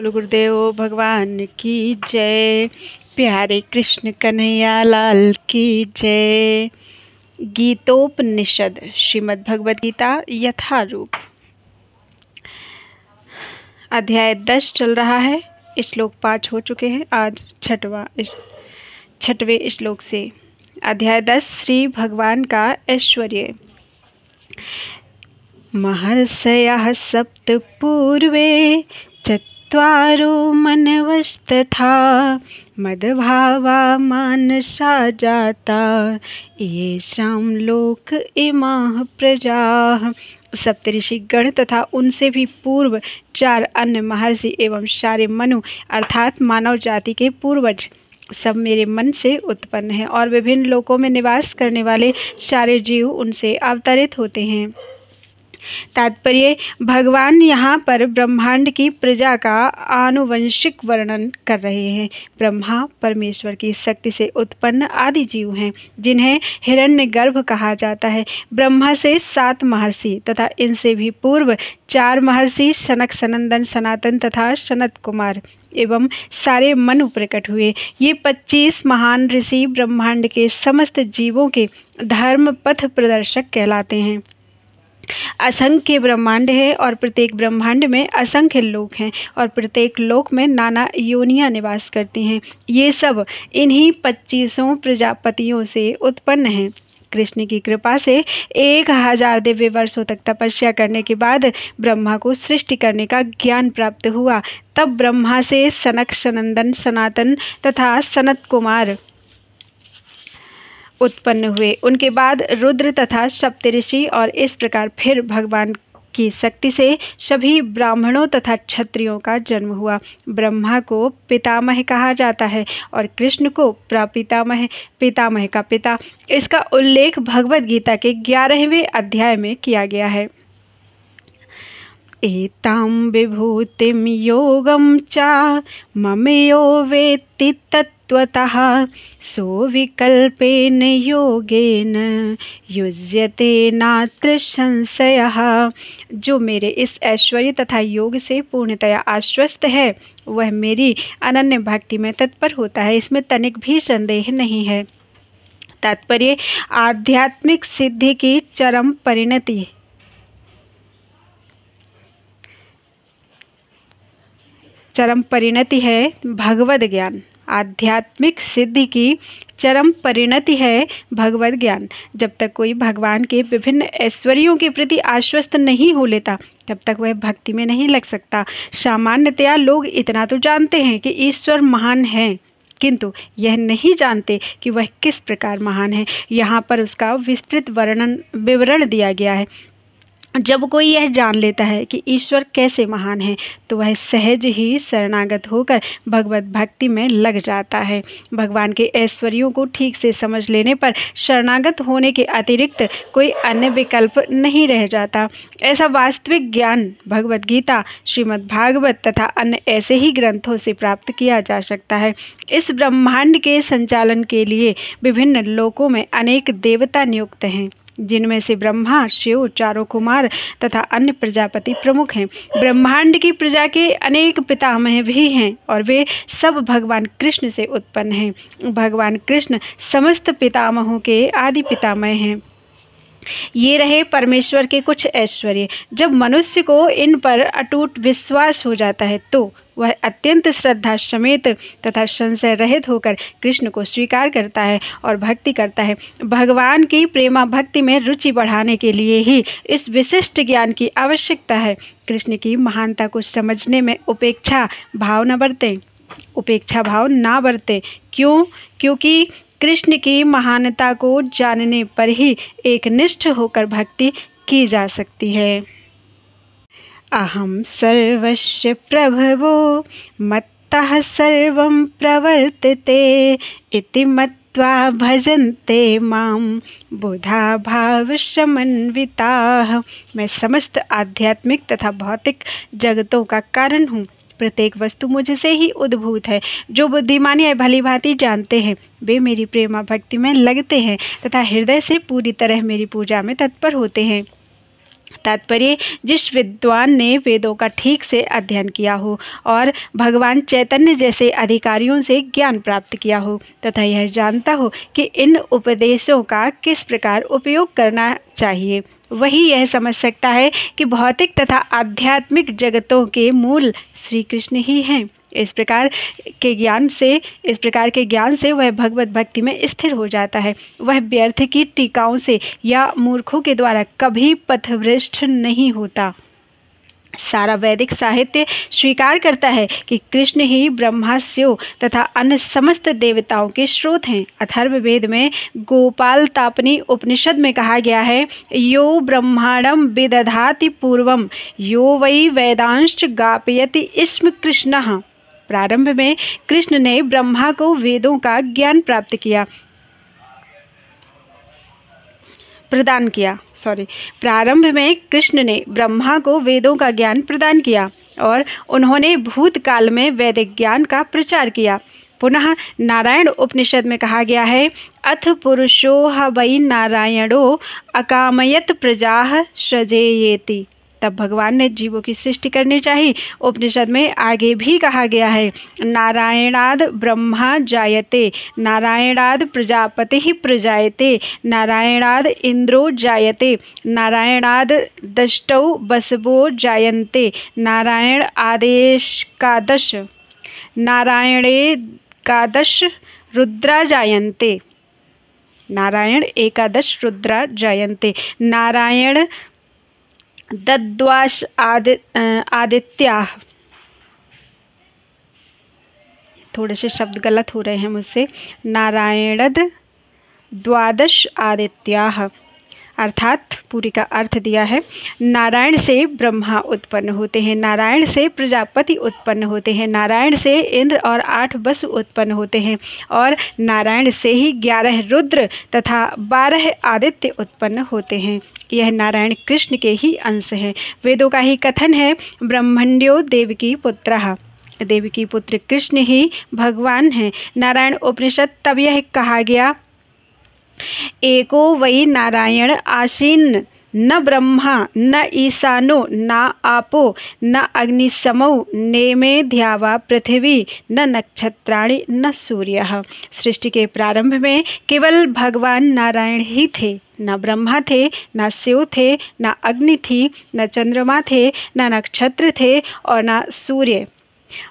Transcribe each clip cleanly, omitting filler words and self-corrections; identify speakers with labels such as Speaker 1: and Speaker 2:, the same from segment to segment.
Speaker 1: बोलो गुरुदेव भगवान की जय। प्यारे कृष्ण कन्हैया लाल की जय। गीतोपनिषद श्रीमद् भगवद गीता यथारूप अध्याय 10 चल रहा है। श्लोक 5 हो चुके हैं। आज छठवें श्लोक से अध्याय 10 श्री भगवान का ऐश्वर्य। महर्षयः सप्त पूर्वे चत्वारो मनवस्तथा मद्भावा मानसा जाता येषां लोक इमाः प्रजाः। सप्तऋषि गण तथा उनसे भी पूर्व 4 अन्य महर्षि एवं सारे मनु अर्थात मानव जाति के पूर्वज सब मेरे मन से उत्पन्न हैं और विभिन्न लोकों में निवास करने वाले सारे जीव उनसे अवतरित होते हैं। तात्पर्य, भगवान यहाँ पर ब्रह्मांड की प्रजा का आनुवंशिक वर्णन कर रहे हैं। ब्रह्मा परमेश्वर की शक्ति से उत्पन्न आदि जीव हैं जिन्हें हिरण्यगर्भ कहा जाता है। ब्रह्मा से 7 महर्षि तथा इनसे भी पूर्व 4 महर्षि सनक, सनंदन, सनातन तथा सनत कुमार एवं सारे मनु प्रकट हुए। ये 25 महान ऋषि ब्रह्मांड के समस्त जीवों के धर्म पथ प्रदर्शक कहलाते हैं। असंख्य ब्रह्मांड है और प्रत्येक ब्रह्मांड में असंख्य लोक हैं और प्रत्येक लोक में नाना योनियां निवास करती हैं। ये सब इन्हीं 25 प्रजापतियों से उत्पन्न हैं। कृष्ण की कृपा से 1000 दिव्य वर्षों तक तपस्या करने के बाद ब्रह्मा को सृष्टि करने का ज्ञान प्राप्त हुआ। तब ब्रह्मा से सनक, सनंदन, सनातन तथा सनत कुमार उत्पन्न हुए। उनके बाद रुद्र तथा सप्तऋषि और इस प्रकार फिर भगवान की शक्ति से सभी ब्राह्मणों तथा क्षत्रियों का जन्म हुआ। ब्रह्मा को पितामह कहा जाता है और कृष्ण को प्रपितामह, पितामह का पिता। इसका उल्लेख भगवद गीता के 11वें अध्याय में किया गया है। एतां विभूतिं योगं च ममयो वेत्ति तत्त्वतः सो विकल्पेन योगेन युज्यते नात्र संशयः। जो मेरे इस ऐश्वर्य तथा योग से पूर्णतया आश्वस्त है वह मेरी अनन्य भक्ति में तत्पर होता है, इसमें तनिक भी संदेह नहीं है। तात्पर्य, आध्यात्मिक सिद्धि की चरम परिणति है भगवद ज्ञान। आध्यात्मिक सिद्धि की चरम परिणति है भगवद ज्ञान। जब तक कोई भगवान के विभिन्न ऐश्वर्यों के प्रति आश्वस्त नहीं हो लेता तब तक वह भक्ति में नहीं लग सकता। सामान्यतया लोग इतना तो जानते हैं कि ईश्वर महान है, किंतु यह नहीं जानते कि वह किस प्रकार महान है। यहाँ पर उसका विस्तृत विवरण दिया गया है। जब कोई यह जान लेता है कि ईश्वर कैसे महान है तो वह सहज ही शरणागत होकर भगवत भक्ति में लग जाता है। भगवान के ऐश्वर्यों को ठीक से समझ लेने पर शरणागत होने के अतिरिक्त कोई अन्य विकल्प नहीं रह जाता। ऐसा वास्तविक ज्ञान भगवद गीता, श्रीमद् भागवत तथा अन्य ऐसे ही ग्रंथों से प्राप्त किया जा सकता है। इस ब्रह्मांड के संचालन के लिए विभिन्न लोकों में अनेक देवता नियुक्त हैं जिनमें से ब्रह्मा, शिव, चारों कुमार तथा अन्य प्रजापति प्रमुख हैं। ब्रह्मांड की प्रजा के अनेक पितामह भी हैं और वे सब भगवान कृष्ण से उत्पन्न हैं। भगवान कृष्ण समस्त पितामहों के आदि पितामह हैं। ये रहे परमेश्वर के कुछ ऐश्वर्य। जब मनुष्य को इन पर अटूट विश्वास हो जाता है तो वह अत्यंत श्रद्धा समेत तथा संशय रहित होकर कृष्ण को स्वीकार करता है और भक्ति करता है। भगवान की प्रेमा भक्ति में रुचि बढ़ाने के लिए ही इस विशिष्ट ज्ञान की आवश्यकता है। कृष्ण की महानता को समझने में उपेक्षा भाव ना बरतें। क्यों? क्योंकि कृष्ण की महानता को जानने पर ही एकनिष्ठ होकर भक्ति की जा सकती है। अहम सर्वस्य प्रभवो मत्तः सर्वं प्रवर्तते इति मत्वा भजन्ते मां बुधा भाव समन्विताः। मैं समस्त आध्यात्मिक तथा भौतिक जगतों का कारण हूँ। प्रत्येक वस्तु मुझसे ही उद्भूत है। जो बुद्धिमान या भली भांति जानते हैं वे मेरी प्रेमा भक्ति में लगते हैं तथा हृदय से पूरी तरह मेरी पूजा में तत्पर होते हैं। तात्पर्य, जिस विद्वान ने वेदों का ठीक से अध्ययन किया हो और भगवान चैतन्य जैसे अधिकारियों से ज्ञान प्राप्त किया हो तथा यह जानता हो कि इन उपदेशों का किस प्रकार उपयोग करना चाहिए, वही यह समझ सकता है कि भौतिक तथा आध्यात्मिक जगतों के मूल श्री कृष्ण ही हैं। इस प्रकार के ज्ञान से वह भगवत भक्ति में स्थिर हो जाता है। वह व्यर्थ की टीकाओं से या मूर्खों के द्वारा कभी पथभ्रष्ट नहीं होता। सारा वैदिक साहित्य स्वीकार करता है कि कृष्ण ही ब्रह्मा शिव तथा अन्य समस्त देवताओं के स्रोत हैं। अथर्ववेद में गोपाल तापनी उपनिषद में कहा गया है, यो ब्रह्मांडं विदधाति पूर्वम यो वै वेदांश्च गापयति स्म कृष्णः। प्रारंभ में कृष्ण ने ब्रह्मा को वेदों का ज्ञान प्रारंभ में कृष्ण ने ब्रह्मा को वेदों का ज्ञान प्रदान किया और उन्होंने भूतकाल में वैदिक ज्ञान का प्रचार किया। पुनः नारायण उपनिषद में कहा गया है, अथ पुरुषो ह वै नारायणो अकामयत प्रजाः सृजेयेति। तब भगवान ने जीवों की सृष्टि करनी चाहिए। उपनिषद में आगे भी कहा गया है, नारायणाद ब्रह्मा जायते, नारायणाद प्रजापतिः प्रजायते, नारायणाद इंद्रो जायते, नारायणाद दष्टौ बसवो जायन्ते, नारायण आदेशकादश, नारायणेकादश रुद्रा जायन्ते, नारायण एकादश रुद्रा जायन्ते, नारायण दद्वाश आदित्याः। थोड़े से शब्द गलत हो रहे हैं मुझसे। नारायणद द्वादश आदित्याः, अर्थात पूरी का अर्थ दिया है, नारायण से ब्रह्मा उत्पन्न होते हैं, नारायण से प्रजापति उत्पन्न होते हैं, नारायण से इंद्र और 8 वसु उत्पन्न होते हैं और नारायण से ही 11 रुद्र तथा 12 आदित्य उत्पन्न होते हैं। यह नारायण कृष्ण के ही अंश हैं। वेदों का ही कथन है, ब्रह्मण्यो देवकी पुत्रः, देवकी पुत्र कृष्ण ही भगवान हैं। नारायण उपनिषद तब यह कहा गया, एको वै नारायण आसीन न ब्रह्मा न ईशानो न आपो न अग्निसमौ नेमे ध्यावा पृथ्वी न नक्षत्राणि न सूर्यः। सृष्टि के प्रारंभ में केवल भगवान नारायण ही थे। न ब्रह्मा थे, न शिव थे, न अग्नि थी, न चंद्रमा थे, न नक्षत्र थे और न सूर्य।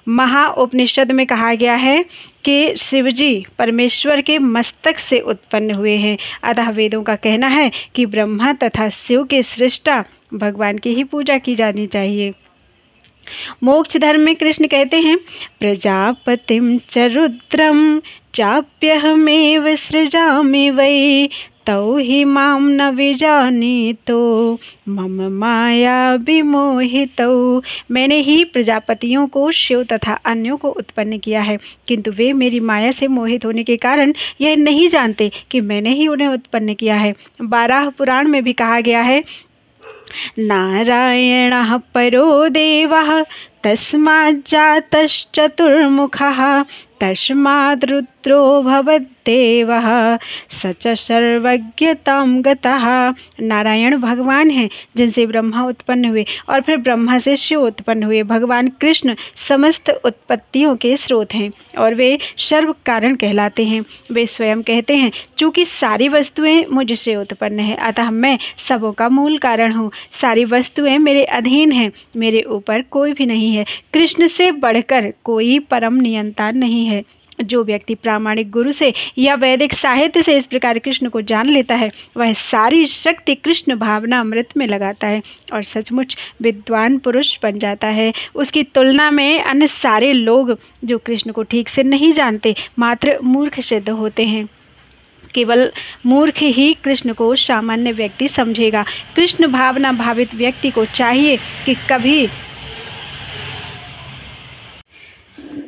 Speaker 1: महाउपनिषद में कहा गया है कि शिवजी परमेश्वर के मस्तक से उत्पन्न हुए हैं। अतः वेदों का कहना है कि ब्रह्मा तथा शिव के सृष्टा भगवान की ही पूजा की जानी चाहिए। मोक्ष धर्म में कृष्ण कहते हैं, प्रजापतिम च रुद्रम चाप्यहमेव सृजामि वै तौ हि मां न विजानीतो मम माया विमोहितौ। मैंने ही प्रजापतियों को, शिव तथा अन्यों को उत्पन्न किया है, किंतु वे मेरी माया से मोहित होने के कारण यह नहीं जानते कि मैंने ही उन्हें उत्पन्न किया है। 12 पुराण में भी कहा गया है, नारायणः परो देवः तस्माज्जातश्चतुर्मुखः तस्माद् रुद्रो भवद्देवः स च सर्वज्ञतां गतः। नारायण भगवान हैं जिनसे ब्रह्मा उत्पन्न हुए और फिर ब्रह्मा से शिव उत्पन्न हुए। भगवान कृष्ण समस्त उत्पत्तियों के स्रोत हैं और वे सर्व कारण कहलाते हैं। वे स्वयं कहते हैं, चूँकि सारी वस्तुएं मुझसे उत्पन्न हैं, अतः मैं सबों का मूल कारण हूँ। सारी वस्तुएं मेरे अधीन हैं, मेरे ऊपर कोई भी नहीं है। कृष्ण से बढ़कर कोई परम नियंता नहीं है। जो व्यक्ति प्रामाणिक गुरु से या वैदिक साहित्य से इस प्रकार कृष्ण को जान लेता है, वह सारी शक्ति कृष्ण भावना अमृत में लगाता है और सचमुच विद्वान पुरुष बन जाता है। उसकी तुलना में अन्य सारे लोग जो कृष्ण को ठीक से नहीं जानते, मात्र मूर्ख सिद्ध होते हैं। केवल मूर्ख ही कृष्ण को सामान्य व्यक्ति समझेगा। कृष्ण भावना भावित व्यक्ति को चाहिए कि कभी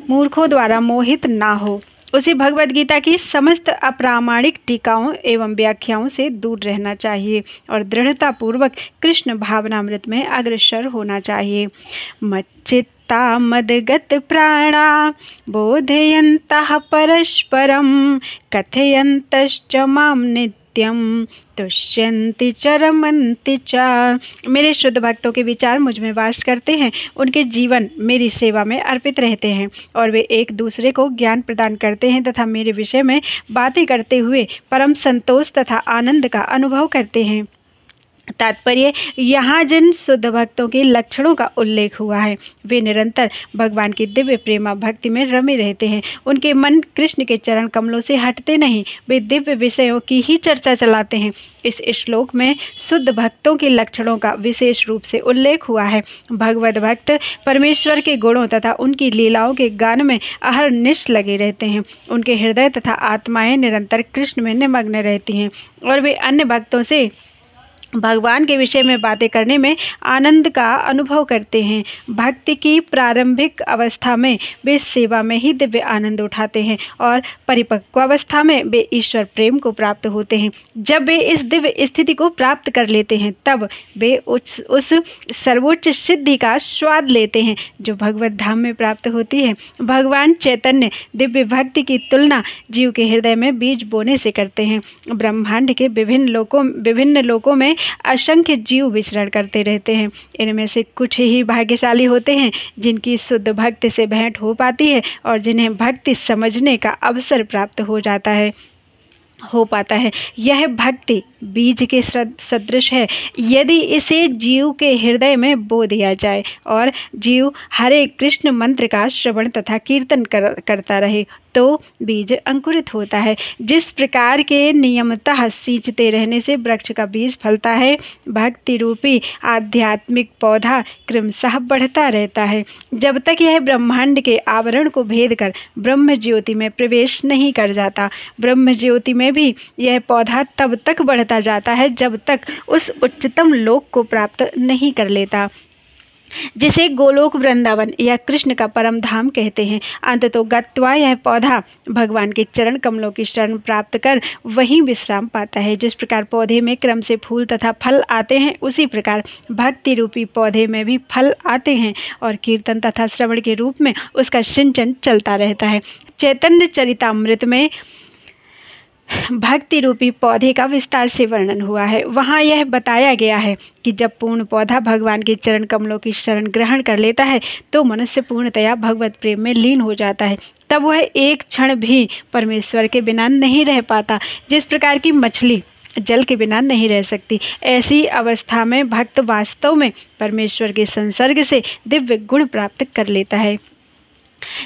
Speaker 1: मूर्खों द्वारा मोहित ना हो। उसे भगवद गीता की समस्त अप्रामाणिक टीकाओं एवं व्याख्याओं से दूर रहना चाहिए और दृढ़तापूर्वक कृष्ण भावनामृत में अग्रसर होना चाहिए। मच्चित्ता मदगत प्राणा बोधयन्तः परस्परं कथयन्तश्च मां नित्यं नित्यम तुष्यन्ति च रमन्ति च। मेरे शुद्ध भक्तों के विचार मुझ में वास करते हैं, उनके जीवन मेरी सेवा में अर्पित रहते हैं और वे एक दूसरे को ज्ञान प्रदान करते हैं तथा मेरे विषय में बातें करते हुए परम संतोष तथा आनंद का अनुभव करते हैं। तात्पर्य, यहाँ जिन शुद्ध भक्तों के लक्षणों का उल्लेख हुआ है वे निरंतर भगवान की दिव्य प्रेमा भक्ति में रमे रहते हैं। उनके मन कृष्ण के चरण कमलों से हटते नहीं, वे दिव्य विषयों की ही चर्चा चलाते हैं। इस श्लोक में शुद्ध भक्तों के लक्षणों का विशेष रूप से उल्लेख हुआ है। भगवत भक्त परमेश्वर के गुणों तथा उनकी लीलाओं के गान में अहरनिश लगे रहते हैं। उनके हृदय तथा आत्माएं निरंतर कृष्ण में निमग्न रहती हैं और वे अन्य भक्तों से भगवान के विषय में बातें करने में आनंद का अनुभव करते हैं। भक्ति की प्रारंभिक अवस्था में वे सेवा में ही दिव्य आनंद उठाते हैं और परिपक्व अवस्था में वे ईश्वर प्रेम को प्राप्त होते हैं। जब वे इस दिव्य स्थिति को प्राप्त कर लेते हैं तब वे उस सर्वोच्च सिद्धि का स्वाद लेते हैं जो भगवत धाम में प्राप्त होती है। भगवान चैतन्य दिव्य भक्ति की तुलना जीव के हृदय में बीज बोने से करते हैं। ब्रह्मांड के विभिन्न लोकों में असंख्य जीव विचरण करते रहते हैं। इनमें से कुछ ही भाग्यशाली होते हैं जिनकी शुद्ध भक्ति से भेंट हो पाती है और जिन्हें भक्ति समझने का अवसर प्राप्त हो पाता है। यह भक्ति बीज के सदृश है। यदि इसे जीव के हृदय में बो दिया जाए और जीव हरे कृष्ण मंत्र का श्रवण तथा कीर्तन करता रहे तो बीज अंकुरित होता है। जिस प्रकार के नियमतः सींचते रहने से वृक्ष का बीज फलता है, भक्ति रूपी आध्यात्मिक पौधा क्रमशः बढ़ता रहता है जब तक यह ब्रह्मांड के आवरण को भेद कर ब्रह्म ज्योति में प्रवेश नहीं कर जाता। ब्रह्म ज्योति में भी यह पौधा तब तक बढ़ता जाता है जब तक उस उच्चतम लोक को प्राप्त नहीं कर लेता जिसे गोलोक वृंदावन या कृष्ण का परम धाम कहते हैं। अंततो गत्वा यह पौधा भगवान के चरण कमलों की शरण प्राप्त कर वहीं विश्राम पाता है। जिस प्रकार पौधे में क्रम से फूल तथा फल आते हैं, उसी प्रकार भक्ति रूपी पौधे में भी फल आते हैं और कीर्तन तथा श्रवण के रूप में उसका सिंचन चलता रहता है। चैतन्य चरितामृत में भक्ति रूपी पौधे का विस्तार से वर्णन हुआ है। वहाँ यह बताया गया है कि जब पूर्ण पौधा भगवान के चरण कमलों की शरण ग्रहण कर लेता है तो मनुष्य पूर्णतया भगवत प्रेम में लीन हो जाता है। तब वह एक क्षण भी परमेश्वर के बिना नहीं रह पाता। जिस प्रकार की मछली जल के बिना नहीं रह सकती, ऐसी अवस्था में भक्त वास्तव में परमेश्वर के संसर्ग से दिव्य गुण प्राप्त कर लेता है।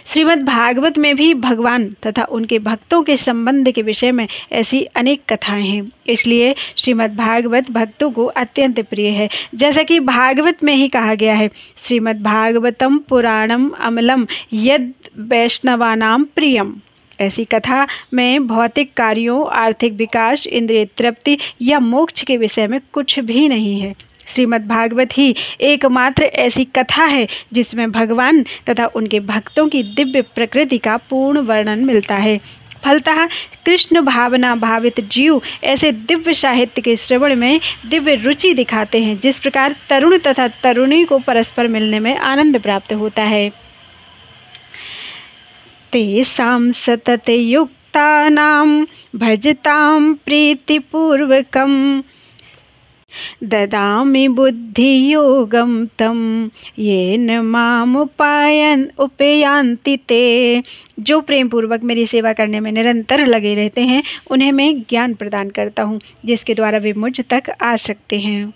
Speaker 1: श्रीमद् भागवत में भी भगवान तथा उनके भक्तों के संबंध के विषय में ऐसी अनेक कथाएं हैं। इसलिए श्रीमद् भागवत भक्तों को अत्यंत प्रिय है। जैसा कि भागवत में ही कहा गया है, श्रीमद् भागवतम पुराणम अमलम यद वैष्णवानाम प्रियम। ऐसी कथा में भौतिक कार्यों, आर्थिक विकास, इंद्रिय तृप्ति या मोक्ष के विषय में कुछ भी नहीं है। श्रीमद् भागवत ही एकमात्र ऐसी कथा है जिसमें भगवान तथा उनके भक्तों की दिव्य प्रकृति का पूर्ण वर्णन मिलता है। फलतः कृष्ण भावना भावित जीव ऐसे दिव्य साहित्य के श्रवण में दिव्य रुचि दिखाते हैं जिस प्रकार तरुण तथा तरुणी को परस्पर मिलने में आनंद प्राप्त होता है। तेषां सतत युक्तानां भजतां प्रीतिपूर्वकम् ददामि बुद्धियोगं तं येन माम उपयान्ति ते। जो प्रेम पूर्वक मेरी सेवा करने में निरंतर लगे रहते हैं उन्हें मैं ज्ञान प्रदान करता हूँ जिसके द्वारा वे मुझ तक आ सकते हैं।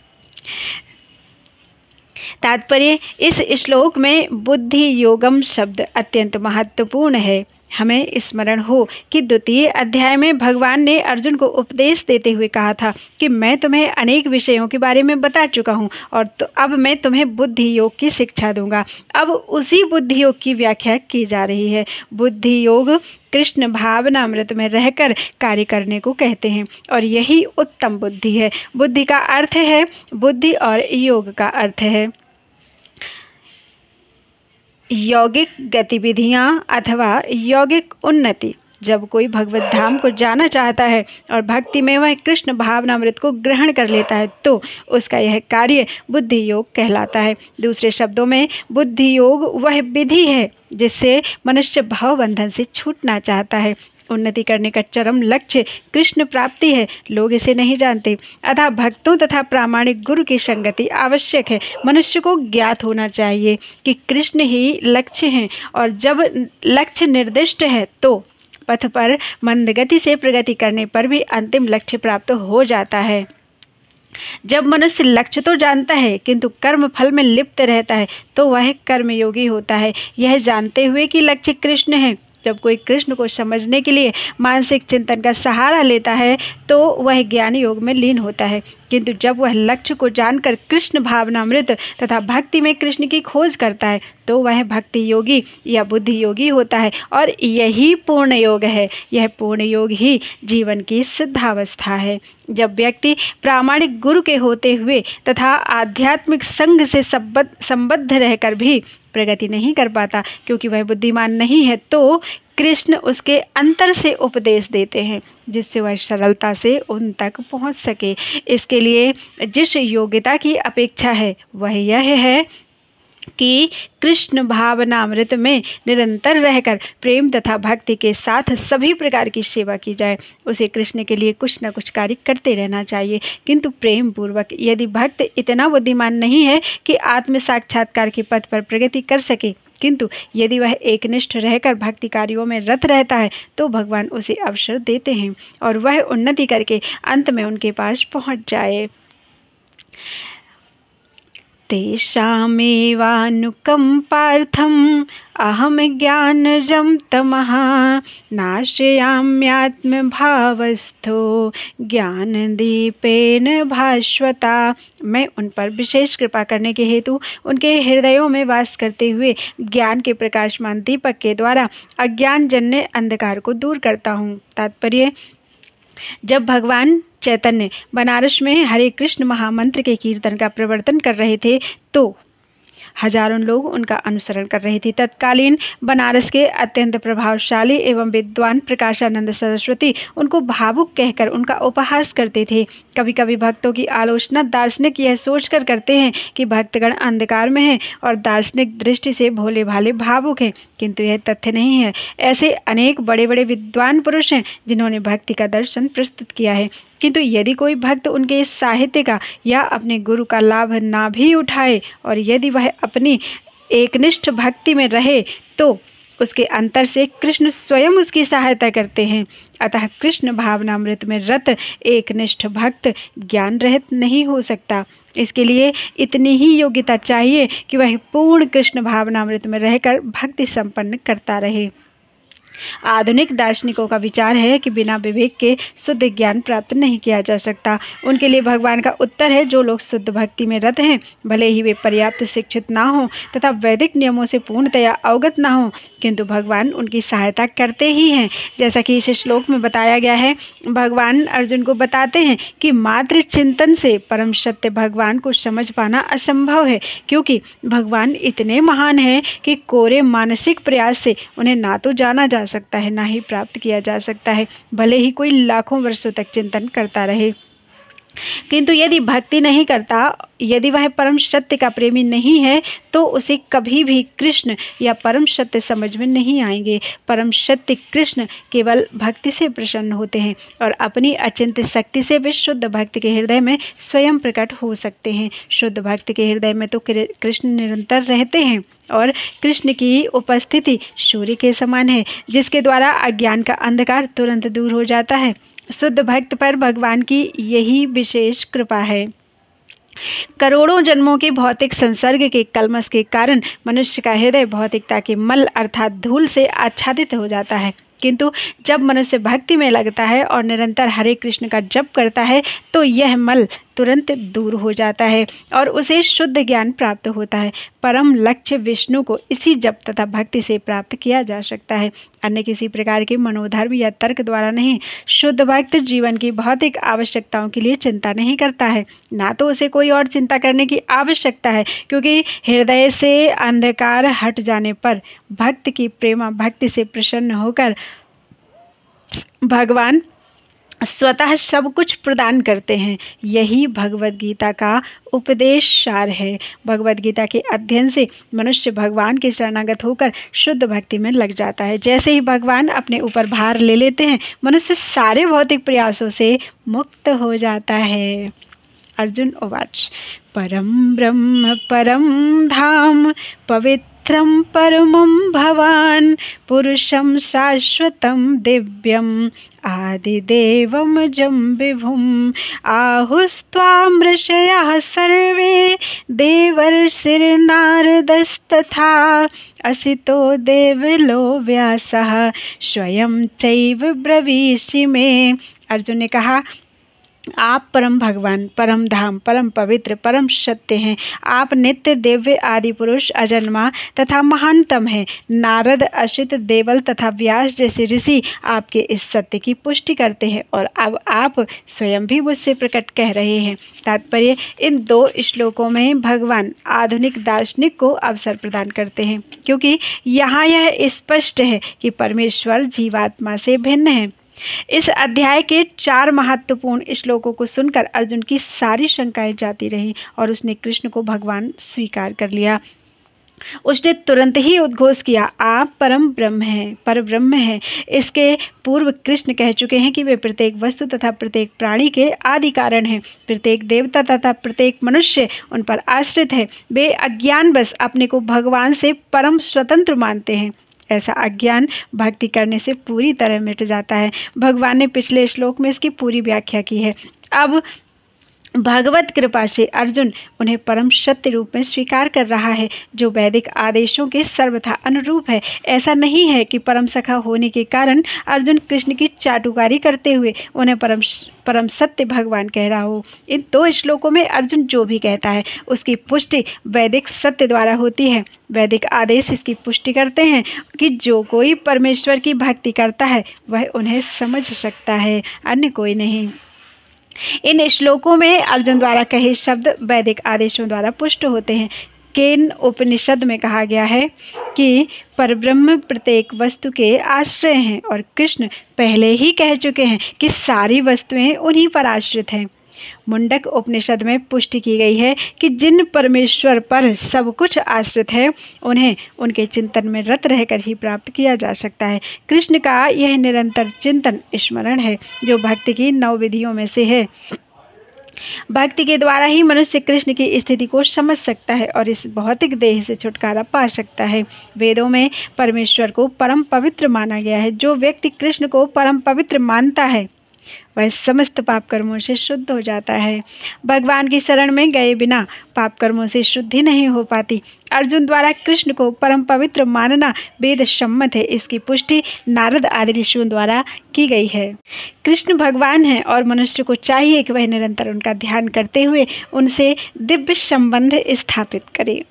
Speaker 1: तात्पर्य, इस श्लोक में बुद्धि योगम शब्द अत्यंत महत्वपूर्ण है। हमें स्मरण हो कि द्वितीय अध्याय में भगवान ने अर्जुन को उपदेश देते हुए कहा था कि मैं तुम्हें अनेक विषयों के बारे में बता चुका हूँ और अब मैं तुम्हें बुद्धि योग की शिक्षा दूंगा। अब उसी बुद्धि योग की व्याख्या की जा रही है। बुद्धि योग कृष्ण भावनामृत में रहकर कार्य करने को कहते हैं और यही उत्तम बुद्धि है। बुद्धि का अर्थ है बुद्धि और योग का अर्थ है यौगिक गतिविधियाँ अथवा यौगिक उन्नति। जब कोई भगवत धाम को जाना चाहता है और भक्ति में वह कृष्ण भावनामृत को ग्रहण कर लेता है तो उसका यह कार्य बुद्धि योग कहलाता है। दूसरे शब्दों में बुद्धि योग वह विधि है जिससे मनुष्य भाव बंधन से छूटना चाहता है। उन्नति करने का चरम लक्ष्य कृष्ण प्राप्ति है, लोग इसे नहीं जानते। अतः भक्तों तथा प्रामाणिक गुरु की संगति आवश्यक है। मनुष्य को ज्ञात होना चाहिए कि कृष्ण ही लक्ष्य हैं, और जब लक्ष्य निर्दिष्ट है तो पथ पर मंदगति से प्रगति करने पर भी अंतिम लक्ष्य प्राप्त हो जाता है। जब मनुष्य लक्ष्य तो जानता है किंतु कर्म फल में लिप्त रहता है तो वह कर्मयोगी होता है, यह जानते हुए कि लक्ष्य कृष्ण है। जब कोई कृष्ण को समझने के लिए मानसिक चिंतन का सहारा लेता है तो वह ज्ञान योग में लीन होता है, किंतु जब वह लक्ष्य को जानकर कृष्ण भावनामृत तथा भक्ति में कृष्ण की खोज करता है तो वह भक्ति योगी या बुद्धि योगी होता है, और यही पूर्ण योग है। यह पूर्ण योग ही जीवन की सिद्धावस्था है। जब व्यक्ति प्रामाणिक गुरु के होते हुए तथा आध्यात्मिक संघ से संबद्ध रहकर भी प्रगति नहीं कर पाता क्योंकि वह बुद्धिमान नहीं है, तो कृष्ण उसके अंतर से उपदेश देते हैं जिससे वह सरलता से उन तक पहुंच सके। इसके लिए जिस योग्यता की अपेक्षा है वह यह है कि कृष्ण भावनामृत में निरंतर रहकर प्रेम तथा भक्ति के साथ सभी प्रकार की सेवा की जाए। उसे कृष्ण के लिए कुछ न कुछ कार्य करते रहना चाहिए, किंतु प्रेम पूर्वक। यदि भक्त इतना बुद्धिमान नहीं है कि आत्म साक्षात्कार के पथ पर प्रगति कर सके, किंतु यदि वह एकनिष्ठ रहकर भक्ति कार्यों में रत रहता है तो भगवान उसे अवसर देते हैं और वह उन्नति करके अंत में उनके पास पहुंच जाए। तेषामेवानुकम्पार्थम् अहम ज्ञानजं तमः नाशयाम्यात्मभावस्थो ज्ञानदीपेन भास्वता। मैं उन पर विशेष कृपा करने के हेतु उनके हृदयों में वास करते हुए ज्ञान के प्रकाशमान दीपक के द्वारा अज्ञान जन्य अंधकार को दूर करता हूँ। तात्पर्य: जब भगवान चैतन्य बनारस में हरे कृष्ण महामंत्र के कीर्तन का प्रवर्तन कर रहे थे तो हजारों लोग उनका अनुसरण कर रहे थे। तत्कालीन बनारस के अत्यंत प्रभावशाली एवं विद्वान प्रकाशानंद सरस्वती उनको भावुक कहकर उनका उपहास करते थे। कभी कभी भक्तों की आलोचना दार्शनिक यह सोचकर करते हैं कि भक्तगण अंधकार में हैं और दार्शनिक दृष्टि से भोले भाले भावुक हैं, किंतु यह तथ्य नहीं है। ऐसे अनेक बड़े बड़े विद्वान पुरुष हैं जिन्होंने भक्ति का दर्शन प्रस्तुत किया है, किंतु यदि कोई भक्त उनके इस साहित्य का या अपने गुरु का लाभ ना भी उठाए और यदि वह अपनी एकनिष्ठ भक्ति में रहे तो उसके अंतर से कृष्ण स्वयं उसकी सहायता करते हैं। अतः कृष्ण भावनामृत में रत एकनिष्ठ भक्त ज्ञान रहित नहीं हो सकता। इसके लिए इतनी ही योग्यता चाहिए कि वह पूर्ण कृष्ण भावनामृत में रहकर भक्ति संपन्न करता रहे। आधुनिक दार्शनिकों का विचार है कि बिना विवेक के शुद्ध ज्ञान प्राप्त नहीं किया जा सकता। उनके लिए भगवान का उत्तर है, जो लोग शुद्ध भक्ति में रत हैं, भले ही वे पर्याप्त शिक्षित ना हों तथा वैदिक नियमों से पूर्णतया अवगत ना हों, किंतु भगवान उनकी सहायता करते ही हैं। जैसा कि इस श्लोक में बताया गया है, भगवान अर्जुन को बताते हैं कि मात्र चिंतन से परम सत्य भगवान को समझ पाना असंभव है, क्योंकि भगवान इतने महान हैं कि कोरे मानसिक प्रयास से उन्हें ना तो जाना जा सकता है ना ही प्राप्त किया जा सकता है, भले ही कोई लाखों वर्षों तक चिंतन करता रहे। किंतु यदि भक्ति नहीं करता, यदि वह परम सत्य का प्रेमी नहीं है, तो उसे कभी भी कृष्ण या परम सत्य समझ में नहीं आएंगे। परम सत्य कृष्ण केवल भक्ति से प्रसन्न होते हैं और अपनी अचिंत्य शक्ति से वे शुद्ध भक्त के हृदय में स्वयं प्रकट हो सकते हैं। शुद्ध भक्त के हृदय में तो कृष्ण निरंतर रहते हैं और कृष्ण की उपस्थिति सूर्य के समान है, जिसके द्वारा अज्ञान का अंधकार तुरंत दूर हो जाता है। शुद्ध भक्त पर भगवान की यही विशेष कृपा है। करोड़ों जन्मों के भौतिक संसर्ग के कलमश के कारण मनुष्य का हृदय भौतिकता के मल अर्थात धूल से आच्छादित हो जाता है, किंतु जब मनुष्य भक्ति में लगता है और निरंतर हरे कृष्ण का जप करता है तो यह मल तुरंत दूर हो जाता है और उसे शुद्ध ज्ञान प्राप्त होता है। परम लक्ष्य विष्णु को इसी जप तथा भक्ति से प्राप्त किया जा सकता है, अन्य किसी प्रकार के मनोधर्म या तर्क द्वारा नहीं। शुद्ध भक्त जीवन की भौतिक आवश्यकताओं के लिए चिंता नहीं करता है, ना तो उसे कोई और चिंता करने की आवश्यकता है, क्योंकि हृदय से अंधकार हट जाने पर भक्त की प्रेमा भक्ति से प्रसन्न होकर भगवान स्वतः सब कुछ प्रदान करते हैं। यही भगवद गीता का उपदेश सार है। भगवद गीता के अध्ययन से मनुष्य भगवान के शरणागत होकर शुद्ध भक्ति में लग जाता है। जैसे ही भगवान अपने ऊपर भार ले लेते हैं, मनुष्य सारे भौतिक प्रयासों से मुक्त हो जाता है। अर्जुन उवाच परम ब्रह्म परम धाम पवित्रं परमं भवान् पुरुषं शाश्वतं दिव्यं आदिदेवं जं विभुम् आहुस्त्वां ऋषयः सर्वे देवर्षिर्नारदस्तथा असितो देवलो व्यासः स्वयं चैव ब्रवीषि मे। अर्जुन ने कहा, आप परम भगवान, परम धाम, परम पवित्र, परम सत्य हैं। आप नित्य दिव्य आदि पुरुष, अजन्मा तथा महानतम हैं। नारद, असित, देवल तथा व्यास जैसे ऋषि आपके इस सत्य की पुष्टि करते हैं और अब आप स्वयं भी मुझसे प्रकट कह रहे हैं। तात्पर्य, इन 2 श्लोकों में भगवान आधुनिक दार्शनिक को अवसर प्रदान करते हैं, क्योंकि यहाँ यह स्पष्ट है कि परमेश्वर जीवात्मा से भिन्न है। इस अध्याय के 4 महत्वपूर्ण श्लोकों को सुनकर अर्जुन की सारी शंकाएं जाती रहीं और उसने कृष्ण को भगवान स्वीकार कर लिया। उसने तुरंत ही उद्घोष किया, आप परम ब्रह्म हैं, परब्रह्म हैं। इसके पूर्व कृष्ण कह चुके हैं कि वे प्रत्येक वस्तु तथा प्रत्येक प्राणी के आदि कारण हैं। प्रत्येक देवता तथा प्रत्येक मनुष्य उन पर आश्रित है। वे अज्ञानवश अपने को भगवान से परम स्वतंत्र मानते हैं। ऐसा अज्ञान भक्ति करने से पूरी तरह मिट जाता है। भगवान ने पिछले श्लोक में इसकी पूरी व्याख्या की है। अब भगवत कृपा से अर्जुन उन्हें परम सत्य रूप में स्वीकार कर रहा है, जो वैदिक आदेशों के सर्वथा अनुरूप है। ऐसा नहीं है कि परम सखा होने के कारण अर्जुन कृष्ण की चाटुकारी करते हुए उन्हें परम सत्य भगवान कह रहा हो। इन 2 श्लोकों में अर्जुन जो भी कहता है उसकी पुष्टि वैदिक सत्य द्वारा होती है। वैदिक आदेश इसकी पुष्टि करते हैं कि जो कोई परमेश्वर की भक्ति करता है वह उन्हें समझ सकता है, अन्य कोई नहीं। इन श्लोकों में अर्जुन द्वारा कहे शब्द वैदिक आदेशों द्वारा पुष्ट होते हैं। केन उपनिषद में कहा गया है कि परब्रह्म प्रत्येक वस्तु के आश्रय हैं और कृष्ण पहले ही कह चुके हैं कि सारी वस्तुएं उन्हीं पर आश्रित हैं। मुंडक उपनिषद में पुष्टि की गई है कि जिन परमेश्वर पर सब कुछ आश्रित है उन्हें उनके चिंतन में रत रहकर ही प्राप्त किया जा सकता है। कृष्ण का यह निरंतर चिंतन स्मरण है जो भक्ति की 9 विधियों में से है। भक्ति के द्वारा ही मनुष्य कृष्ण की स्थिति को समझ सकता है और इस भौतिक देह से छुटकारा पा सकता है। वेदों में परमेश्वर को परम पवित्र माना गया है। जो व्यक्ति कृष्ण को परम पवित्र मानता है वह समस्त पाप कर्मों से शुद्ध हो जाता है। भगवान की शरण में गए बिना पाप कर्मों से शुद्धि नहीं हो पाती। अर्जुन द्वारा कृष्ण को परम पवित्र मानना वेद सम्मत है। इसकी पुष्टि नारद आदि ऋषियों द्वारा की गई है। कृष्ण भगवान है और मनुष्य को चाहिए कि वह निरंतर उनका ध्यान करते हुए उनसे दिव्य संबंध स्थापित करे।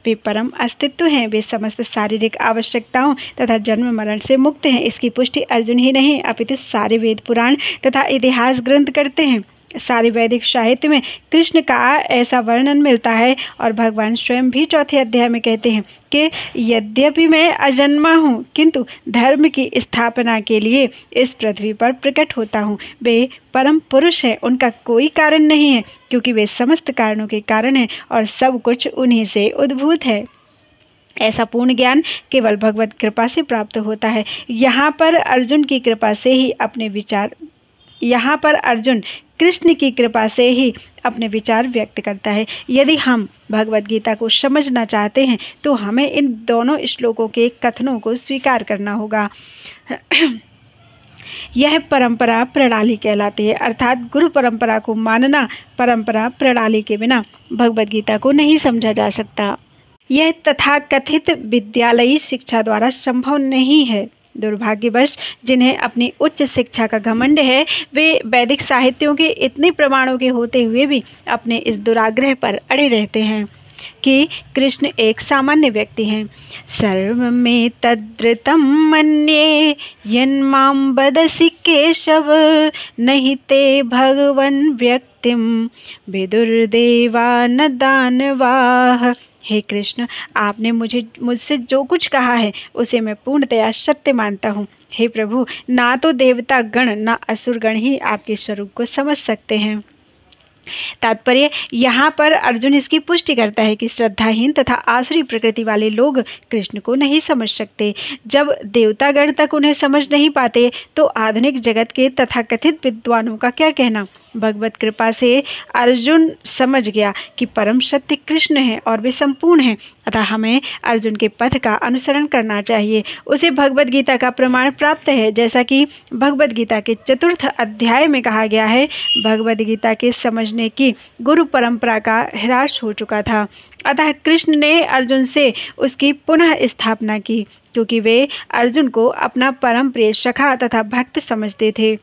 Speaker 1: वे परम अस्तित्व हैं। वे समस्त शारीरिक आवश्यकताओं तथा जन्म मरण से मुक्त हैं। इसकी पुष्टि अर्जुन ही नहीं अपितु सारे वेद पुराण तथा इतिहास ग्रंथ करते हैं। सारे वैदिक साहित्य में कृष्ण का ऐसा वर्णन मिलता है और भगवान स्वयं भी 4थे अध्याय में कहते हैं कि यद्यपि मैं अजन्मा हूँ किंतु धर्म की स्थापना के लिए इस पृथ्वी पर प्रकट होता हूँ। वे परम पुरुष हैं, उनका कोई कारण नहीं है क्योंकि वे समस्त कारणों के कारण हैं और सब कुछ उन्हीं से उद्भूत है। ऐसा पूर्ण ज्ञान केवल भगवत कृपा से प्राप्त होता है। यहाँ पर अर्जुन कृष्ण की कृपा से ही अपने विचार व्यक्त करता है। यदि हम भगवत गीता को समझना चाहते हैं तो हमें इन दोनों श्लोकों के कथनों को स्वीकार करना होगा। यह परंपरा प्रणाली कहलाती है, अर्थात गुरु परंपरा को मानना। परंपरा प्रणाली के बिना भगवत गीता को नहीं समझा जा सकता। यह तथाकथित विद्यालयी शिक्षा द्वारा संभव नहीं है। दुर्भाग्यवश जिन्हें अपनी उच्च शिक्षा का घमंड है वे वैदिक साहित्यों के इतने प्रमाणों के होते हुए भी अपने इस दुराग्रह पर अड़े रहते हैं कि कृष्ण एक सामान्य व्यक्ति हैं। सर्वमे तद्ऋतं मन्ये यन्मां वदसि केशव नहि ते भगवन् व्यक्तिं विदुर्देवा न दानवाः। हे कृष्ण, आपने मुझसे जो कुछ कहा है उसे मैं पूर्णतया सत्य मानता हूँ। हे प्रभु, ना तो देवता गण ना असुर गण ही आपके स्वरूप को समझ सकते हैं। तात्पर्य, यहाँ पर अर्जुन इसकी पुष्टि करता है कि श्रद्धाहीन तथा आसुरी प्रकृति वाले लोग कृष्ण को नहीं समझ सकते। जब देवतागण तक उन्हें समझ नहीं पाते तो आधुनिक जगत के तथाकथित विद्वानों का क्या कहना। भगवत कृपा से अर्जुन समझ गया कि परम सत्य कृष्ण है और वे संपूर्ण हैं, अतः हमें अर्जुन के पथ का अनुसरण करना चाहिए। उसे भगवत गीता का प्रमाण प्राप्त है, जैसा कि भगवत गीता के 4th अध्याय में कहा गया है। भगवत गीता के समझने की गुरु परंपरा का ह्रास हो चुका था, अतः कृष्ण ने अर्जुन से उसकी पुनः स्थापना की, क्योंकि वे अर्जुन को अपना परम प्रिय सखा तथा भक्त समझते थे।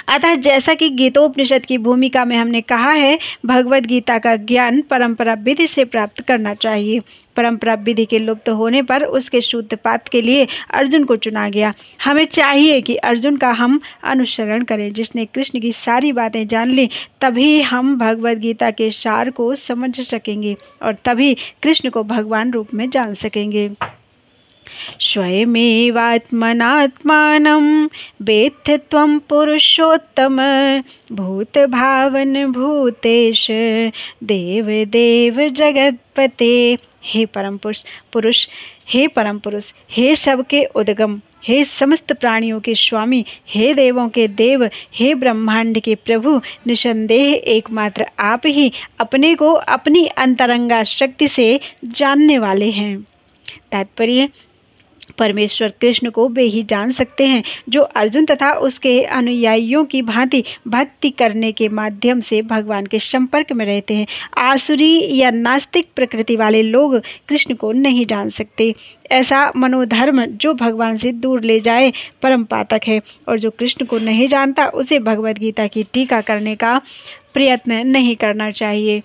Speaker 1: अतः जैसा कि गीतोपनिषद की भूमिका में हमने कहा है, भगवत गीता का ज्ञान परंपरा विधि से प्राप्त करना चाहिए। परंपरा विधि के लुप्त होने पर उसके सूत्रपात के लिए अर्जुन को चुना गया। हमें चाहिए कि अर्जुन का हम अनुसरण करें, जिसने कृष्ण की सारी बातें जान ली। तभी हम भगवत गीता के सार को समझ सकेंगे और तभी कृष्ण को भगवान रूप में जान सकेंगे। स्वयमेवात्मनात्मानं वेत्थ त्वं पुरुषोत्तम, भूतभावन भूतेश देव देव जगतपते। हे परम पुरुष, हे परम पुरुष, हे सबके उद्गम, हे समस्त प्राणियों के स्वामी, हे देवों के देव, हे ब्रह्मांड के प्रभु, निसंदेह एकमात्र आप ही अपने को अपनी अंतरंगा शक्ति से जानने वाले हैं। तात्पर्य, परमेश्वर कृष्ण को वे ही जान सकते हैं जो अर्जुन तथा उसके अनुयायियों की भांति भक्ति करने के माध्यम से भगवान के संपर्क में रहते हैं। आसुरी या नास्तिक प्रकृति वाले लोग कृष्ण को नहीं जान सकते। ऐसा मनोधर्म जो भगवान से दूर ले जाए परम पातक है, और जो कृष्ण को नहीं जानता उसे भगवद गीता की टीका करने का प्रयत्न नहीं करना चाहिए।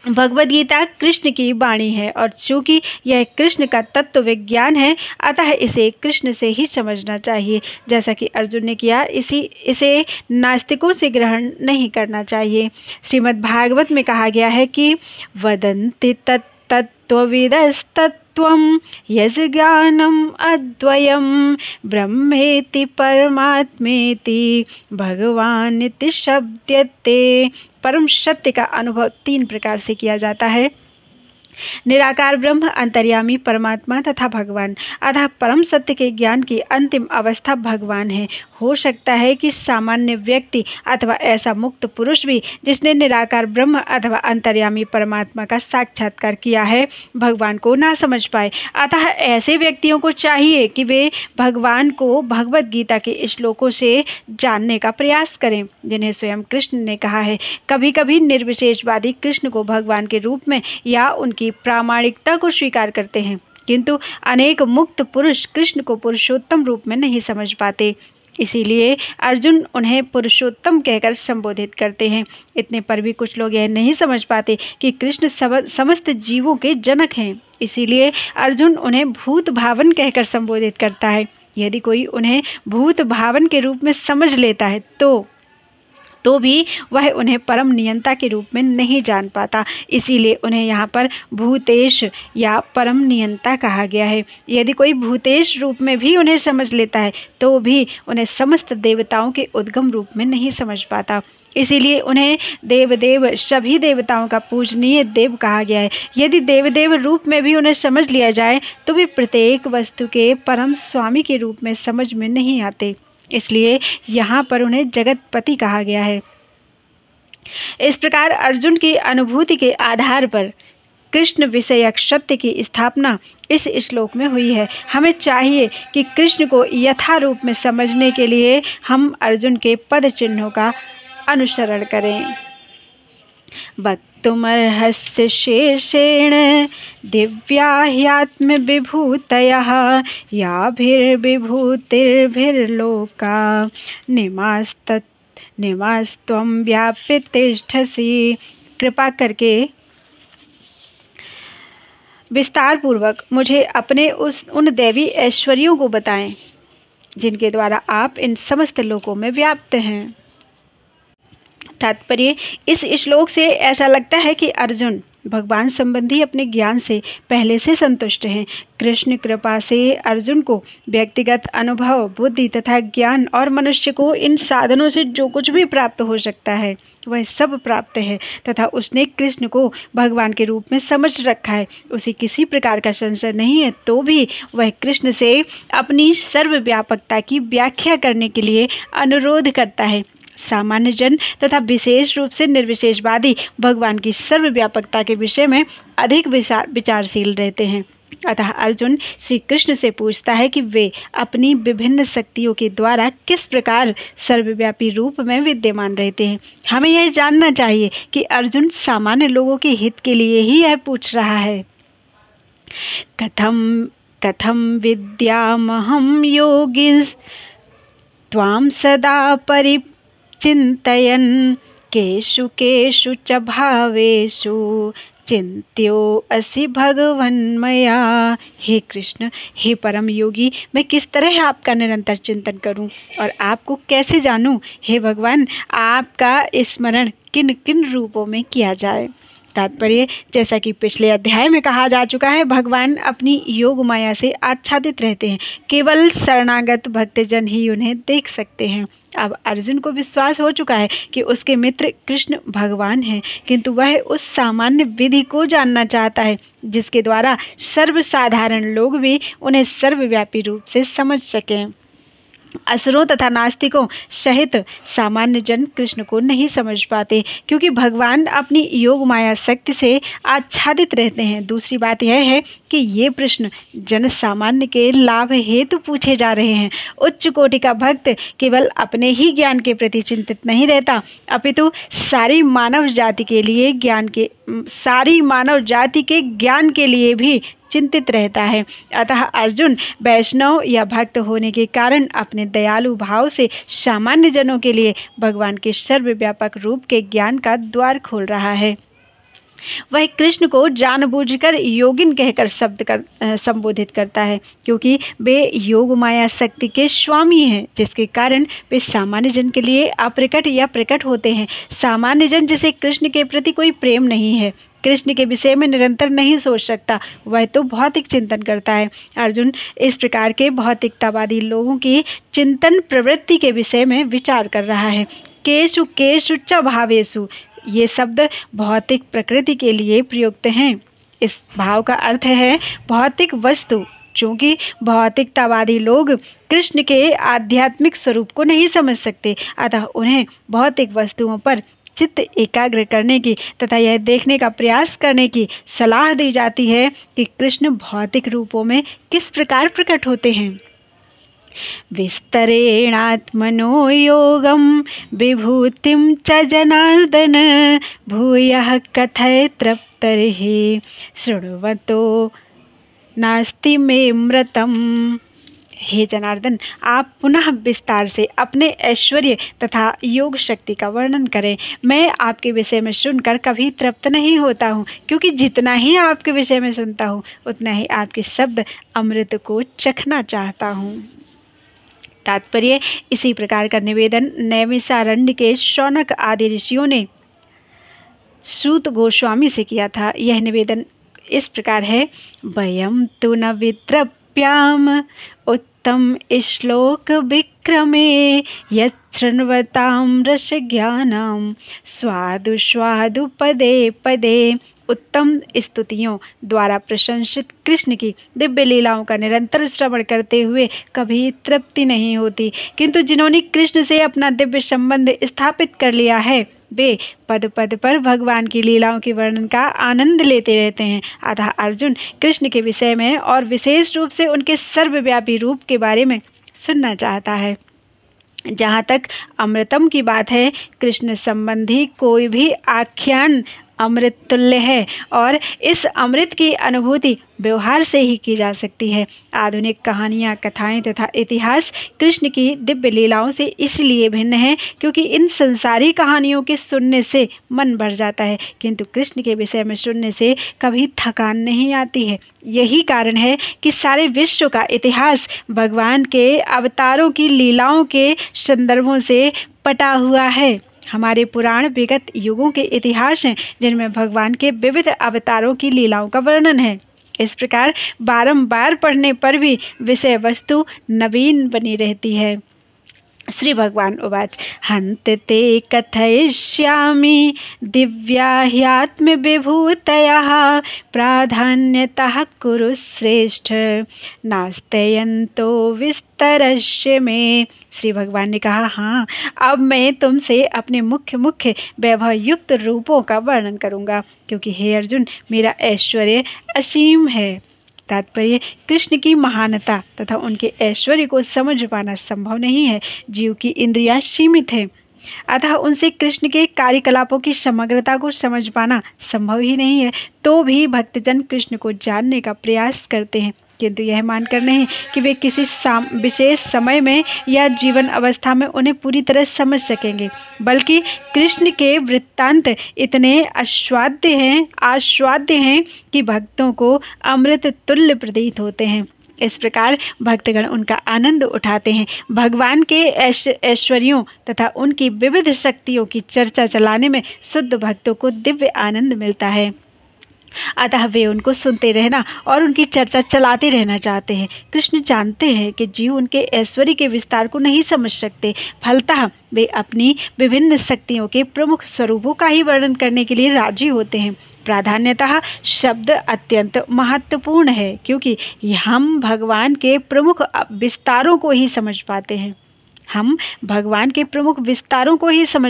Speaker 1: भगवद गीता कृष्ण की वाणी है और चूंकि यह कृष्ण का तत्व विज्ञान है, अतः इसे कृष्ण से ही समझना चाहिए। जैसा कि अर्जुन ने किया, इसे नास्तिकों से ग्रहण नहीं करना चाहिए। श्रीमद् भागवत में कहा गया है कि वदन्ति तत्त्वविदस्तत्त्वं यज्ज्ञानम् अद्वयं ब्रह्मेति परमात्मेति भगवानिति शब्दते। परम सत्य का अनुभव 3 प्रकार से किया जाता है: निराकार ब्रह्म, अंतर्यामी परमात्मा तथा भगवान। अतः परम सत्य के ज्ञान की अंतिम अवस्था भगवान है। हो सकता है कि सामान्य व्यक्ति अथवा ऐसा मुक्त पुरुष भी जिसने निराकार ब्रह्म अथवा अंतर्यामी परमात्मा का साक्षात्कार किया है, भगवान को ना समझ पाए। अतः ऐसे व्यक्तियों को चाहिए कि वे भगवान को भगवत गीता के श्लोकों से जानने का प्रयास करें, जिन्हें स्वयं कृष्ण ने कहा है। कभी कभी निर्विशेषवादी कृष्ण को भगवान के रूप में या उनकी प्रामाणिकता को स्वीकार करते हैं, किंतु अनेक मुक्त पुरुष कृष्ण को पुरुषोत्तम रूप में नहीं समझ पाते। इसीलिए अर्जुन उन्हें पुरुषोत्तम कहकर संबोधित करते हैं। इतने पर भी कुछ लोग यह नहीं समझ पाते कि कृष्ण समस्त जीवों के जनक हैं। इसीलिए अर्जुन उन्हें भूत भावन कहकर संबोधित करता है। यदि कोई उन्हें भूत भावन के रूप में समझ लेता है तो भी वह उन्हें परम नियंता के रूप में नहीं जान पाता। इसीलिए उन्हें यहाँ पर भूतेश या परम नियंता कहा गया है। यदि कोई भूतेश रूप में भी उन्हें समझ लेता है तो भी उन्हें समस्त देवताओं के उद्गम रूप में नहीं समझ पाता। इसीलिए उन्हें देवदेव, सभी देवताओं का पूजनीय देव कहा गया है। यदि देवदेव रूप में भी उन्हें समझ लिया जाए तो भी प्रत्येक वस्तु के परम स्वामी के रूप में समझ में नहीं आते। इसलिए यहाँ पर उन्हें जगतपति कहा गया है। इस प्रकार अर्जुन की अनुभूति के आधार पर कृष्ण विषयक सत्य की स्थापना इस श्लोक में हुई है। हमें चाहिए कि कृष्ण को यथारूप में समझने के लिए हम अर्जुन के पद चिन्हों का अनुसरण करें। वक्तुमर्हस्य शेषेण दिव्या ह्यात्म विभूतयः याभिर्विभूतिर्भिर्लोका निमास्त्वं व्याप्य तिष्ठसि। कृपा करके विस्तार पूर्वक मुझे अपने उन दैवी ऐश्वर्यों को बताएं जिनके द्वारा आप इन समस्त लोकों में व्याप्त हैं। तात्पर्य, इस श्लोक से ऐसा लगता है कि अर्जुन भगवान संबंधी अपने ज्ञान से पहले से संतुष्ट हैं। कृष्ण कृपा से अर्जुन को व्यक्तिगत अनुभव, बुद्धि तथा ज्ञान और मनुष्य को इन साधनों से जो कुछ भी प्राप्त हो सकता है वह सब प्राप्त है तथा उसने कृष्ण को भगवान के रूप में समझ रखा है। उसे किसी प्रकार का संशय नहीं है, तो भी वह कृष्ण से अपनी सर्वव्यापकता की व्याख्या करने के लिए अनुरोध करता है। सामान्य जन तथा विशेष रूप से निर्विशेषवादी भगवान की सर्वव्यापकता के विषय में अधिक विचारशील रहते हैं। अतः अर्जुन श्री कृष्ण से पूछता है कि वे अपनी विभिन्न शक्तियों के द्वारा किस प्रकार सर्वव्यापी रूप में विद्यमान रहते हैं। हमें यह जानना चाहिए कि अर्जुन सामान्य लोगों के हित के लिए ही यह पूछ रहा है। कथम विद्यामहं योगिस् त्वां सदा परिचिन्तयन् केषु केषु च भावेषु चिंत्यो असि भगवन्मया। हे कृष्ण, हे परम योगी, मैं किस तरह आपका निरंतर चिंतन करूं और आपको कैसे जानूं। हे भगवान, आपका स्मरण किन किन रूपों में किया जाए। तात्पर्य, जैसा कि पिछले अध्याय में कहा जा चुका है, भगवान अपनी योग माया से आच्छादित रहते हैं। केवल शरणागत भक्तजन ही उन्हें देख सकते हैं। अब अर्जुन को विश्वास हो चुका है कि उसके मित्र कृष्ण भगवान हैं, किंतु वह उस सामान्य विधि को जानना चाहता है जिसके द्वारा सर्वसाधारण लोग भी उन्हें सर्वव्यापी रूप से समझ सकें। असुरों तथा नास्तिकों सहित सामान्य जन कृष्ण को नहीं समझ पाते, क्योंकि भगवान अपनी योग माया शक्ति से आच्छादित रहते हैं। दूसरी बात यह है कि ये प्रश्न जन सामान्य के लाभ हेतु पूछे जा रहे हैं। उच्च कोटि का भक्त केवल अपने ही ज्ञान के प्रति चिंतित नहीं रहता, अपितु सारी मानव जाति के ज्ञान के लिए भी चिंतित रहता है। अतः अर्जुन वैष्णव या भक्त होने के कारण अपने दयालु भाव से सामान्य जनों के लिए भगवान के सर्वव्यापक रूप के ज्ञान का द्वार खोल रहा है। वह कृष्ण को जानबूझकर योगिन कहकर संबोधित करता है, क्योंकि वे योग माया शक्ति के स्वामी हैं, जिसके कारण वे सामान्य जन के लिए अप्रकट या प्रकट होते हैं। सामान्य जन जिसे कृष्ण के प्रति कोई प्रेम नहीं है, कृष्ण के विषय में निरंतर नहीं सोच सकता, वह तो भौतिक चिंतन करता है। अर्जुन इस प्रकार के भौतिकतावादी लोगों की चिंतन प्रवृत्ति के विषय में विचार कर रहा है। केषु केषु च भावेषु, ये शब्द भौतिक प्रकृति के लिए प्रयुक्त हैं। इस भाव का अर्थ है भौतिक वस्तु। चूँकि भौतिकतावादी लोग कृष्ण के आध्यात्मिक स्वरूप को नहीं समझ सकते, अतः उन्हें भौतिक वस्तुओं पर चित्त एकाग्र करने की तथा यह देखने का प्रयास करने की सलाह दी जाती है कि कृष्ण भौतिक रूपों में किस प्रकार प्रकट होते हैं। विस्तरेणात्मनो योगं विभूतिं च जनार्दन भूयः कथय तृप्तर्हि शृण्वतो नास्ति मे मृतम्। हे जनार्दन, आप पुनः विस्तार से अपने ऐश्वर्य तथा योग शक्ति का वर्णन करें। मैं आपके विषय में सुनकर कभी तृप्त नहीं होता हूँ, क्योंकि जितना ही आपके विषय में सुनता हूँ उतना ही आपके शब्द अमृत को चखना चाहता हूँ। तात्पर्य, इसी प्रकार का निवेदन नैमिषारण्य के शौनक आदि ऋषियों ने सूत गोस्वामी से किया था। यह निवेदन इस प्रकार है। वयम तु न विद्रप्याम उत्तम श्लोक विक्रमे यच्छृण्वतां रस ज्ञानम स्वादु स्वादु पदे पदे। उत्तम स्तुतियों द्वारा प्रशंसित कृष्ण की दिव्य लीलाओं का निरंतर श्रवण करते हुए कभी तृप्ति नहीं होती, किंतु जिन्होंने कृष्ण से अपना दिव्य संबंध स्थापित कर लिया है वे पद पद पर भगवान की लीलाओं के वर्णन का आनंद लेते रहते हैं। अतः अर्जुन कृष्ण के विषय में और विशेष रूप से उनके सर्वव्यापी रूप के बारे में सुनना चाहता है। जहाँ तक अमृतम की बात है, कृष्ण संबंधी कोई भी आख्यान अमृत तुल्य है और इस अमृत की अनुभूति व्यवहार से ही की जा सकती है। आधुनिक कहानियाँ, कथाएं तथा इतिहास कृष्ण की दिव्य लीलाओं से इसलिए भिन्न है क्योंकि इन संसारी कहानियों के सुनने से मन भर जाता है, किंतु कृष्ण के विषय में सुनने से कभी थकान नहीं आती है। यही कारण है कि सारे विश्व का इतिहास भगवान के अवतारों की लीलाओं के संदर्भों से पटा हुआ है। हमारे पुराण विगत युगों के इतिहास हैं जिनमें भगवान के विविध अवतारों की लीलाओं का वर्णन है। इस प्रकार बारंबार पढ़ने पर भी विषय वस्तु नवीन बनी रहती है। श्री भगवान उवाच हन्त ते कथयिष्यामि दिव्या ह्यात्म विभूतयः प्राधान्यतः कुरु श्रेष्ठ नास्त्यन्तो विस्तरस्य में। श्री भगवान ने कहा, हाँ, अब मैं तुमसे अपने मुख्य मुख्य वैभव युक्त रूपों का वर्णन करूँगा, क्योंकि हे अर्जुन, मेरा ऐश्वर्य असीम है। तात्पर्य, कृष्ण की महानता तथा उनके ऐश्वर्य को समझ पाना संभव नहीं है। जीव की इंद्रियां सीमित हैं, अतः उनसे कृष्ण के कार्यकलापों की समग्रता को समझ पाना संभव ही नहीं है। तो भी भक्तजन कृष्ण को जानने का प्रयास करते हैं, किंतु यह मानकर नहीं कि वे किसी विशेष समय में या जीवन अवस्था में उन्हें पूरी तरह समझ सकेंगे, बल्कि कृष्ण के वृत्तांत इतने आस्वाद्य हैं कि भक्तों को अमृत तुल्य प्रतीत होते हैं। इस प्रकार भक्तगण उनका आनंद उठाते हैं। भगवान के ऐश्वर्यों तथा उनकी विविध शक्तियों की चर्चा चलाने में शुद्ध भक्तों को दिव्य आनंद मिलता है, अतः वे उनको सुनते रहना और उनकी चर्चा चलाते रहना चाहते हैं। कृष्ण जानते हैं कि जीव उनके ऐश्वर्य के विस्तार को नहीं समझ सकते, फलतः वे अपनी विभिन्न शक्तियों के प्रमुख स्वरूपों का ही वर्णन करने के लिए राजी होते हैं। प्राधान्यतः शब्द अत्यंत महत्वपूर्ण है, क्योंकि हम भगवान के प्रमुख विस्तारों को ही समझ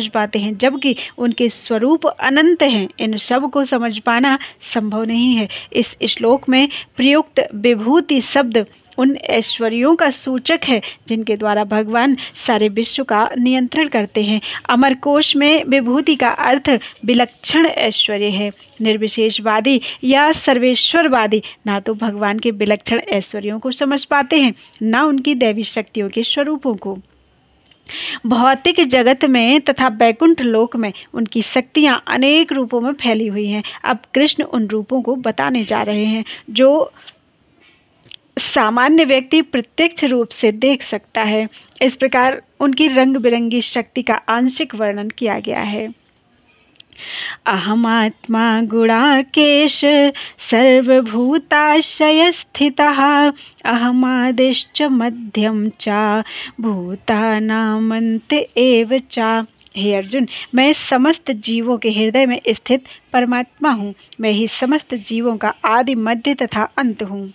Speaker 1: पाते हैं। जबकि उनके स्वरूप अनंत हैं। इन सब को समझ पाना संभव नहीं है। इस श्लोक में प्रयुक्त विभूति शब्द उन ऐश्वर्यों का सूचक है जिनके द्वारा भगवान सारे विश्व का नियंत्रण करते हैं। अमरकोश में विभूति का अर्थ विलक्षण ऐश्वर्य है। निर्विशेषवादी या सर्वेश्वरवादी ना तो भगवान के विलक्षण ऐश्वर्यों को समझ पाते हैं, ना उनकी दैवी शक्तियों के स्वरूपों को। भौतिक जगत में तथा बैकुंठ लोक में उनकी शक्तियाँ अनेक रूपों में फैली हुई हैं। अब कृष्ण उन रूपों को बताने जा रहे हैं जो सामान्य व्यक्ति प्रत्यक्ष रूप से देख सकता है। इस प्रकार उनकी रंग बिरंगी शक्ति का आंशिक वर्णन किया गया है। अहमात्मा गुणाकेश सर्वभूताशय स्थितः अहमादिश्च मध्यम च भूतानामन्त एव च। हे अर्जुन, मैं समस्त जीवों के हृदय में स्थित परमात्मा हूँ। मैं ही समस्त जीवों का आदि मध्य तथा अंत हूँ।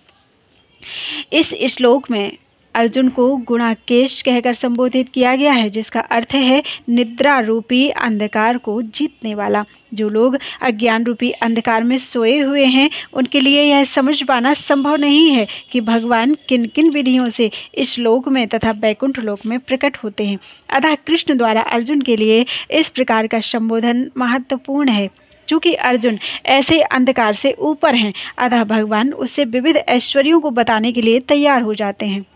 Speaker 1: इस श्लोक में अर्जुन को गुणाकेश कहकर संबोधित किया गया है, जिसका अर्थ है निद्रा रूपी अंधकार को जीतने वाला। जो लोग अज्ञान रूपी अंधकार में सोए हुए हैं, उनके लिए यह समझ पाना संभव नहीं है कि भगवान किन किन विधियों से इस लोक में तथा बैकुंठ लोक में प्रकट होते हैं। अतः कृष्ण द्वारा अर्जुन के लिए इस प्रकार का संबोधन महत्वपूर्ण है। चूँकि अर्जुन ऐसे अंधकार से ऊपर हैं, अतः भगवान उससे विविध ऐश्वर्यों को बताने के लिए तैयार हो जाते हैं।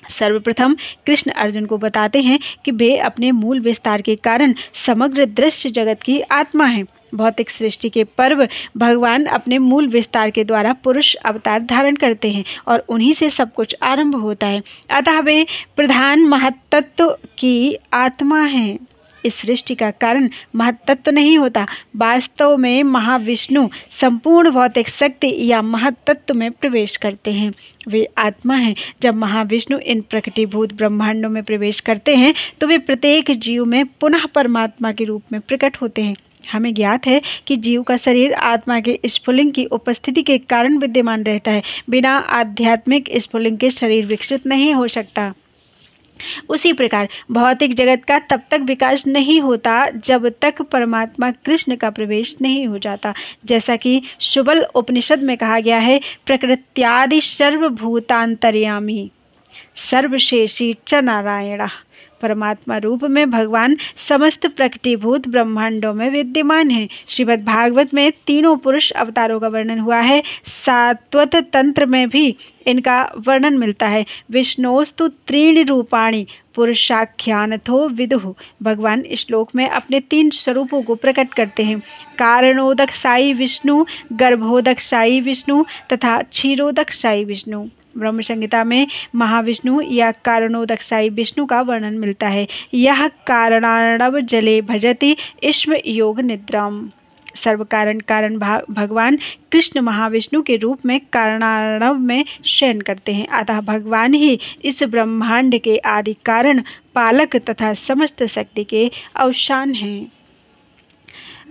Speaker 1: सर्वप्रथम कृष्ण अर्जुन को बताते हैं कि वे अपने मूल विस्तार के कारण समग्र दृश्य जगत की आत्मा हैं। भौतिक सृष्टि के पर्व भगवान अपने मूल विस्तार के द्वारा पुरुष अवतार धारण करते हैं और उन्हीं से सब कुछ आरंभ होता है। अतः वे प्रधान महत्त्व की आत्मा हैं। इस सृष्टि का कारण महत्त्व नहीं होता। वास्तव में महाविष्णु संपूर्ण भौतिक शक्ति या महत्त्व में प्रवेश करते हैं। वे आत्मा हैं। जब महाविष्णु इन प्रकटीभूत ब्रह्मांडों में प्रवेश करते हैं तो वे प्रत्येक जीव में पुनः परमात्मा के रूप में प्रकट होते हैं। हमें ज्ञात है कि जीव का शरीर आत्मा के स्फुलिंग की उपस्थिति के कारण विद्यमान रहता है। बिना आध्यात्मिक स्फुलिंग के शरीर विकसित नहीं हो सकता। उसी प्रकार भौतिक जगत का तब तक विकास नहीं होता जब तक परमात्मा कृष्ण का प्रवेश नहीं हो जाता। जैसा कि शुबल उपनिषद में कहा गया है, प्रकृत्यादि सर्वभूतांतर्यामी सर्वशेषी च नारायण। परमात्मा रूप में भगवान समस्त प्रकटीभूत ब्रह्मांडों में विद्यमान हैं। श्रीमद् भागवत में तीनों पुरुष अवतारों का वर्णन हुआ है। सात्वत तंत्र में भी इनका वर्णन मिलता है। विष्णोस्तु त्रीणि रूपाणि पुरुषाख्यानथो विदुः। भगवान इस श्लोक में अपने 3 स्वरूपों को प्रकट करते हैं। कारणोदक साई विष्णु, गर्भोदक साई विष्णु तथा क्षीरोदक साई विष्णु। ब्रह्म संहिता में महाविष्णु या कारणोदकसाई विष्णु का वर्णन मिलता है। यह कारणार्णव जले भजति ईश्व योग निद्राम। सर्व कारण भगवान कृष्ण महाविष्णु के रूप में कारणार्णव में शयन करते हैं। अतः भगवान ही इस ब्रह्मांड के आदि कारण, पालक तथा समस्त शक्ति के अवसान हैं।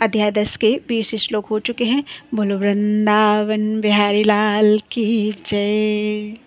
Speaker 1: अध्याय 10 के 20 श्लोक हो चुके हैं। बोलो वृंदावन बिहारी लाल की जय।